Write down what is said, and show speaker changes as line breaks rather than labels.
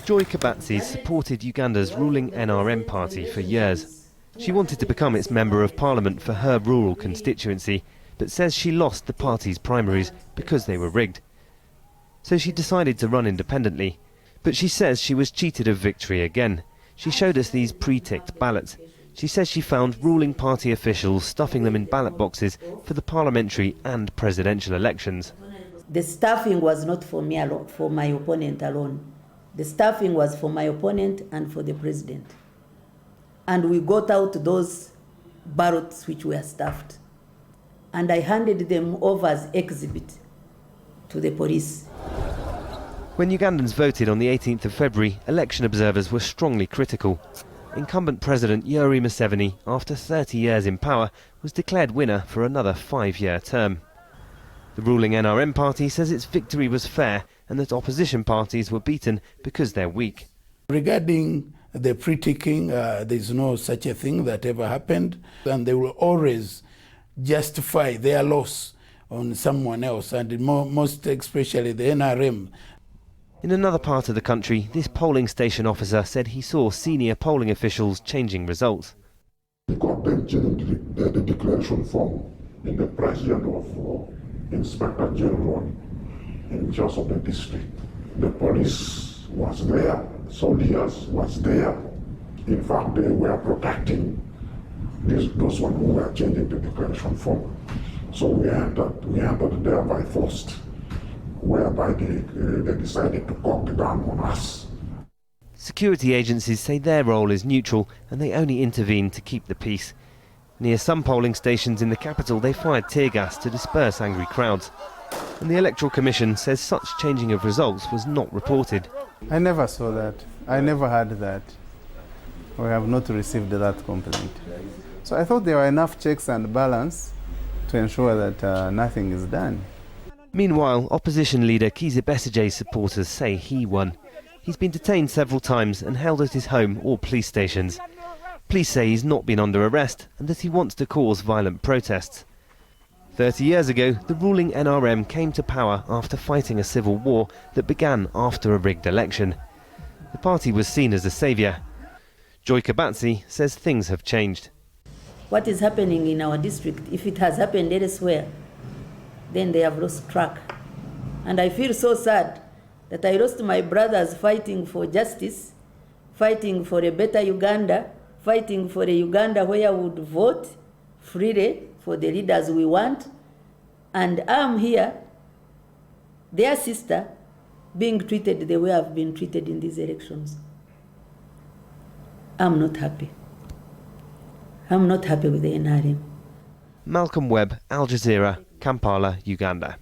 Joy Kabatsi supported Uganda's ruling NRM party for years. She wanted to become its Member of Parliament for her rural constituency, but says she lost the party's primaries because they were rigged. So she decided to run independently, but she says she was cheated of victory again. She showed us these pre-ticked ballots. She says she found ruling party officials stuffing them in ballot boxes for the parliamentary and presidential elections.
The stuffing was not for me alone, for my opponent alone. The stuffing was for my opponent and for the president. And we got out those ballots which were stuffed. And I handed them over as exhibit to the police.
When Ugandans voted on the 18th of February, election observers were strongly critical. Incumbent President Yoweri Museveni, after 30 years in power, was declared winner for another 5-year term. The ruling NRM party says its victory was fair and that opposition parties were beaten because they're weak.
Regarding the pre-ticking, there's no such a thing that ever happened, and they will always justify their loss on someone else, and most especially the NRM.
In another part of the country, this polling station officer said he saw senior polling officials changing results.
He got them changing the declaration form in the president of Inspector General in charge of the district. The police was there, soldiers was there. In fact, they were protecting those ones who were changing the declaration form. So we entered there by force, whereby they decided to cock the gun on us.
Security agencies say their role is neutral and they only intervene to keep the peace. Near some polling stations in the capital, they fired tear gas to disperse angry crowds. And the Electoral Commission says such changing of results was not reported.
I never saw that. I never heard that. We have not received that complaint. So I thought there were enough checks and balance to ensure that nothing is done.
Meanwhile, opposition leader Kizza Besigye's supporters say he won. He's been detained several times and held at his home or police stations. Police say he's not been under arrest and that he wants to cause violent protests. 30 years ago, the ruling NRM came to power after fighting a civil war that began after a rigged election. The party was seen as a saviour. Joy Kabatsi says things have changed.
What is happening in our district, if it has happened elsewhere, then they have lost track. And I feel so sad that I lost my brothers fighting for justice, fighting for a better Uganda, fighting for a Uganda where we would vote freely for the leaders we want. And I'm here, their sister, being treated the way I've been treated in these elections. I'm not happy. I'm not happy with the NRM.
Malcolm Webb, Al Jazeera, Kampala, Uganda.